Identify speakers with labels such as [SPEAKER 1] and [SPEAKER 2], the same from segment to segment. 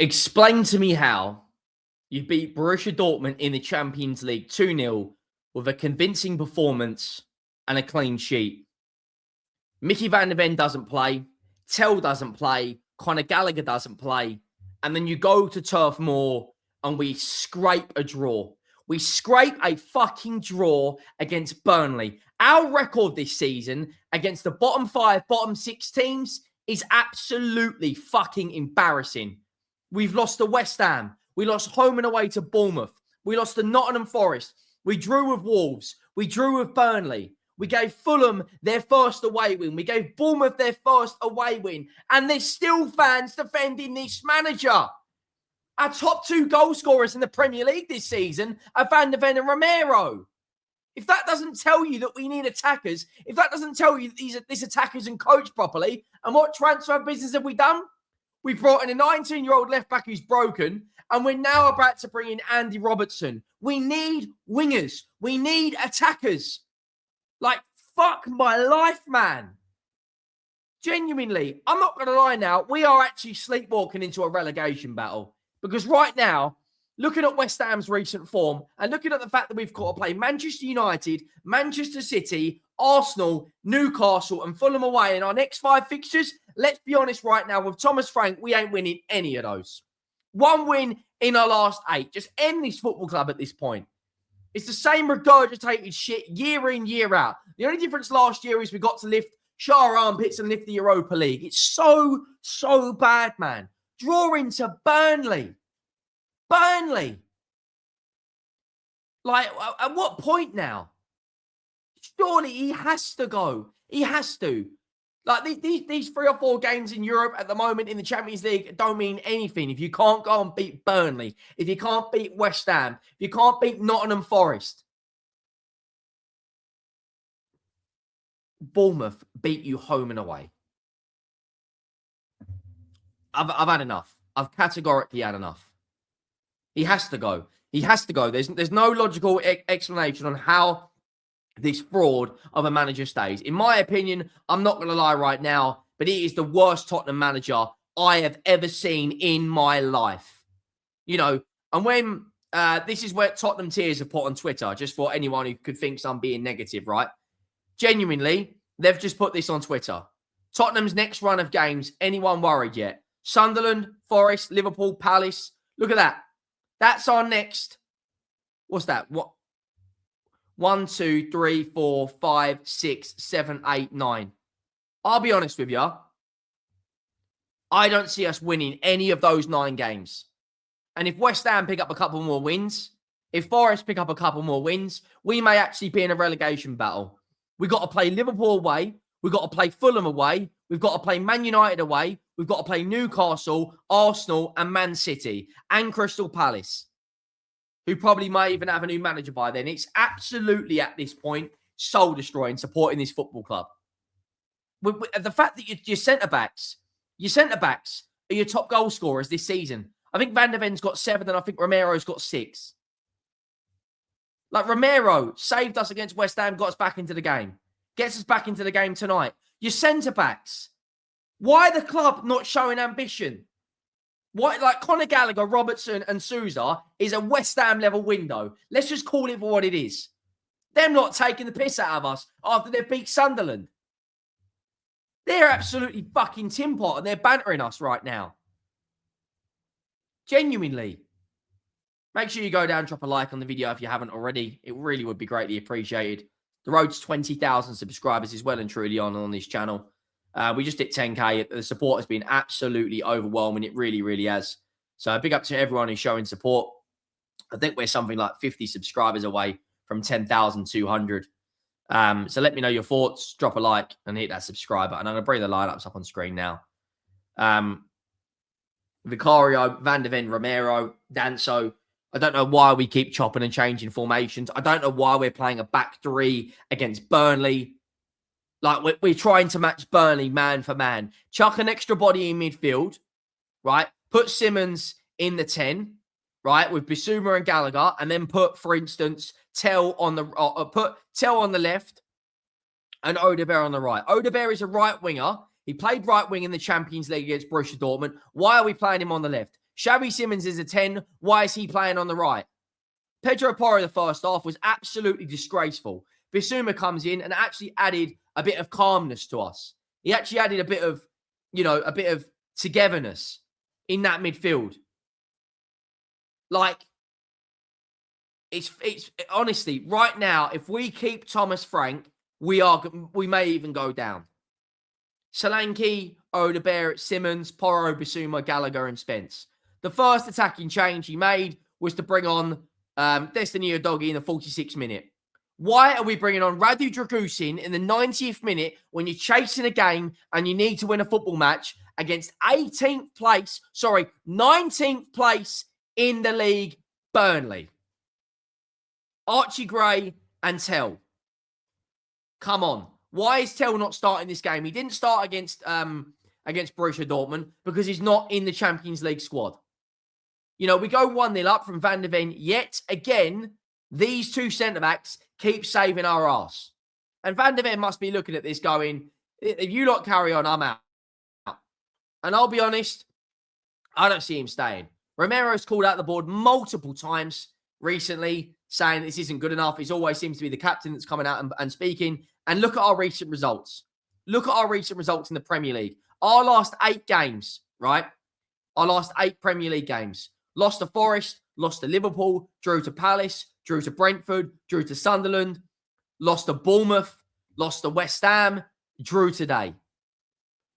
[SPEAKER 1] Explain to me how you beat Borussia Dortmund in the Champions League 2-0 with a convincing performance and a clean sheet. Mickey van der Ven doesn't play. Tell doesn't play. Conor Gallagher doesn't play. And then you go to Turf Moor and we scrape a draw. We scrape a fucking draw against Burnley. Our record this season against the bottom 5, bottom 6 teams is absolutely fucking embarrassing. We've lost to West Ham. We lost home and away to Bournemouth. We lost to Nottingham Forest. We drew with Wolves. We drew with Burnley. We gave Fulham their first away win. We gave Bournemouth their first away win. And there's still fans defending this manager. Our top 2 goal scorers in the Premier League this season are Van der Ven and Romero. If that doesn't tell you that we need attackers, if that doesn't tell you that this attacker isn't coached properly, and what transfer business have we done? We brought in a 19-year-old left-back who's broken, and we're now about to bring in Andy Robertson. We need wingers. We need attackers. Like, fuck my life, man. Genuinely, I'm not going to lie now, we are actually sleepwalking into a relegation battle. Because right now, looking at West Ham's recent form and looking at the fact that we've got to play Manchester United, Manchester City, Arsenal, Newcastle and Fulham away in our next 5 fixtures, let's be honest right now, with Thomas Frank, we ain't winning any of those. 1 win in our last 8. Just end this football club at this point. It's the same regurgitated shit year in, year out. The only difference last year is we got to lift Shah armpits and lift the Europa League. It's so bad, man. Draw into Burnley. Burnley. Like, at what point now? Surely he has to go. He has to. Like, these 3 or 4 games in Europe at the moment in the Champions League don't mean anything if you can't go and beat Burnley, if you can't beat West Ham, if you can't beat Nottingham Forest. Bournemouth beat you home and away. I've had enough. I've categorically had enough. He has to go. He has to go. There's no logical explanation on how this fraud of a manager stays. In my opinion, I'm not going to lie right now, but he is the worst Tottenham manager I have ever seen in my life. You know, and when this is where Tottenham Tears have put on Twitter, just for anyone who could think I'm being negative, right? Genuinely, they've just put this on Twitter. Tottenham's next run of games, anyone worried yet? Sunderland, Forest, Liverpool, Palace. Look at that. That's our next. What's that? What? 1, 2, 3, 4, 5, 6, 7, 8, 9. I'll be honest with you. I don't see us winning any of those 9 games. And if West Ham pick up a couple more wins, if Forest pick up a couple more wins, we may actually be in a relegation battle. We've got to play Liverpool away. We've got to play Fulham away. We've got to play Man United away. We've got to play Newcastle, Arsenal, and Man City, and Crystal Palace, who probably might even have a new manager by then. It's absolutely, at this point, soul-destroying supporting this football club. The fact that your centre-backs are your top goal scorers this season. I think Van der Ven's got 7, and I think Romero's got 6. Like, Romero saved us against West Ham, got us back into the game. Gets us back into the game tonight. Your centre-backs. Why the club not showing ambition? Why, like, Conor Gallagher, Robertson and Sousa is a West Ham level window. Let's just call it for what it is. Them not taking the piss out of us after they've beat Sunderland. They're absolutely fucking tin pot and they're bantering us right now. Genuinely. Make sure you go down, drop a like on the video if you haven't already. It really would be greatly appreciated. The road to 20,000 subscribers is well and truly on this channel. We just hit 10K. The support has been absolutely overwhelming. It really, really has. So big up to everyone who's showing support. I think we're something like 50 subscribers away from 10,200. So let me know your thoughts. Drop a like and hit that subscribe button. I'm going to bring the lineups up on screen now. Vicario, Van der Ven, Romero, Danso. I don't know why we keep chopping and changing formations. I don't know why we're playing a back 3 against Burnley. Like, we're trying to match Burnley man for man. Chuck an extra body in midfield, right? Put Simmons in the 10, right? With Bissouma and Gallagher. And then put, for instance, Tell on the left and Odebear on the right. Odebear is a right winger. He played right wing in the Champions League against Borussia Dortmund. Why are we playing him on the left? Xavi Simons is a 10. Why is he playing on the right? Pedro Porro, the first half, was absolutely disgraceful. Bissouma comes in and actually added a bit of calmness to us. He actually added a bit of, a bit of togetherness in that midfield. Like, it's honestly, right now, if we keep Thomas Frank, we may even go down. Solanke, Odegaard, Simmons, Porro, Bissouma, Gallagher, and Spence. The first attacking change he made was to bring on Destiny Udogie in the 46th minute. Why are we bringing on Radu Dragusin in the 90th minute when you're chasing a game and you need to win a football match against 19th place in the league, Burnley? Archie Gray and Tell. Come on. Why is Tell not starting this game? He didn't start against Borussia Dortmund because he's not in the Champions League squad. We go 1-0 up from Van der Ven. Yet again, these two centre-backs keep saving our arse. And Van der Ven must be looking at this going, if you lot carry on, I'm out. And I'll be honest, I don't see him staying. Romero's called out the board multiple times recently, saying this isn't good enough. It always seems to be the captain that's coming out and speaking. And look at our recent results. Look at our recent results in the Premier League. Our last 8 games, right? Our last 8 Premier League games. Lost to Forest, lost to Liverpool, drew to Palace, drew to Brentford, drew to Sunderland, lost to Bournemouth, lost to West Ham, drew today.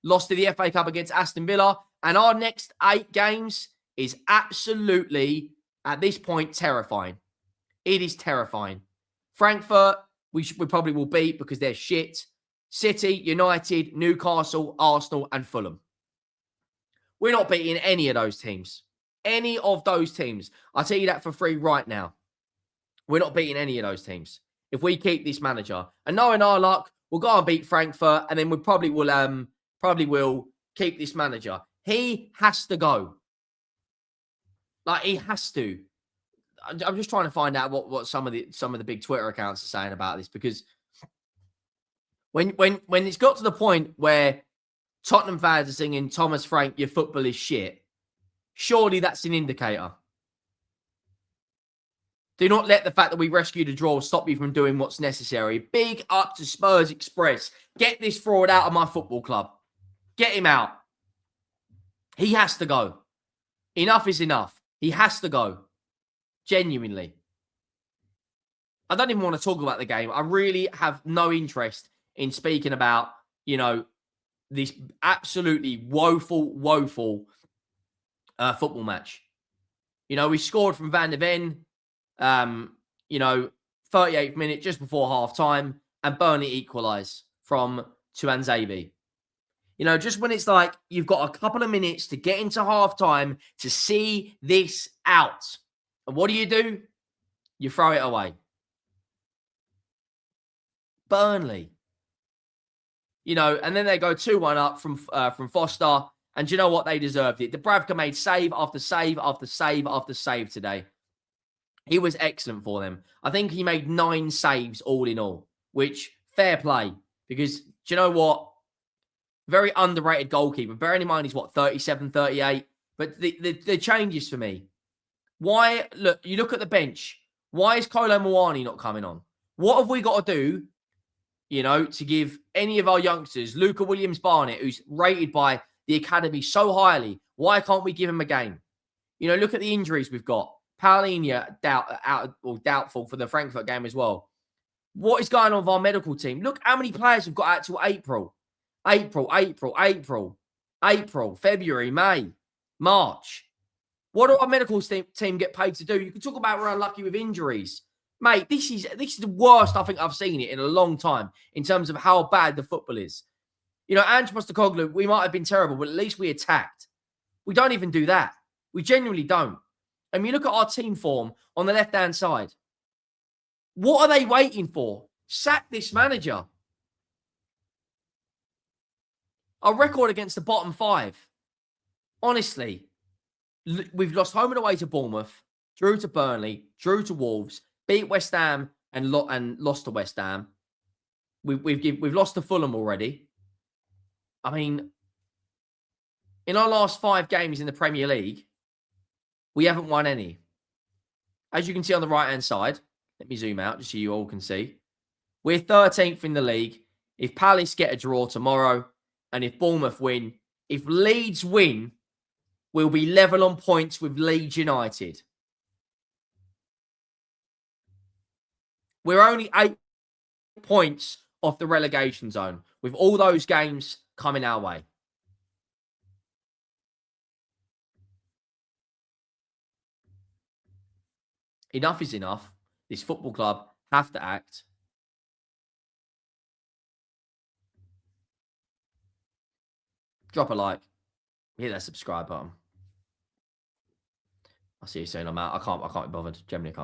[SPEAKER 1] Lost to the FA Cup against Aston Villa. And our next 8 games is absolutely, at this point, terrifying. It is terrifying. Frankfurt, we probably will beat because they're shit. City, United, Newcastle, Arsenal, and Fulham. We're not beating any of those teams. Any of those teams. I'll tell you that for free right now. We're not beating any of those teams if we keep this manager. And knowing our luck, we'll go and beat Frankfurt, and then we probably will keep this manager. He has to go. Like, he has to. I'm just trying to find out what some of the big Twitter accounts are saying about this, because when it's got to the point where Tottenham fans are singing Thomas Frank, your football is shit, surely that's an indicator. Do not let the fact that we rescued a draw stop you from doing what's necessary. Big up to Spurs Express. Get this fraud out of my football club. Get him out. He has to go. Enough is enough. He has to go. Genuinely. I don't even want to talk about the game. I really have no interest in speaking about, this absolutely woeful football match. We scored from Van der Ven, 38th minute, just before half-time, and Burnley equalise from Tuanzebe. Just when it's like you've got a couple of minutes to get into half-time to see this out. And what do? You throw it away. Burnley. And then they go 2-1 up from Foster. And do you know what? They deserved it. Dubravka made save after save after save after save today. He was excellent for them. I think he made 9 saves all in all, which, fair play. Because, do you know what? Very underrated goalkeeper. Bearing in mind, he's 37, 38. But the changes for me. Why? Look, you look at the bench. Why is Kolo Muani not coming on? What have we got to do, to give any of our youngsters, Luca Williams-Barnett, who's rated by the academy so highly, why can't we give him a game? Look at the injuries we've got. Paulinho doubtful for the Frankfurt game as well. What is going on with our medical team? Look how many players we've got out till April. April, February, May, March. What do our medical team get paid to do? You can talk about we're unlucky with injuries. Mate, this is the worst I think I've seen it in a long time in terms of how bad the football is. Ange Postecoglou, we might have been terrible, but at least we attacked. We don't even do that. We genuinely don't. And you look at our team form on the left-hand side. What are they waiting for? Sack this manager. Our record against the bottom 5. Honestly, we've lost home and away to Bournemouth, drew to Burnley, drew to Wolves, beat West Ham and lost to West Ham. We've lost to Fulham already. I mean, in our last 5 games in the Premier League, We haven't won any. As you can see on the right-hand side, let me zoom out just so you all can see. We're 13th in the league. If Palace get a draw tomorrow, and if Bournemouth win, if Leeds win, we'll be level on points with Leeds United. We're only 8 points off the relegation zone with all those games coming our way. Enough is enough. This football club have to act. Drop a like. Hit that subscribe button. I'll see you soon. I'm out. I can't be bothered. Generally, I can't.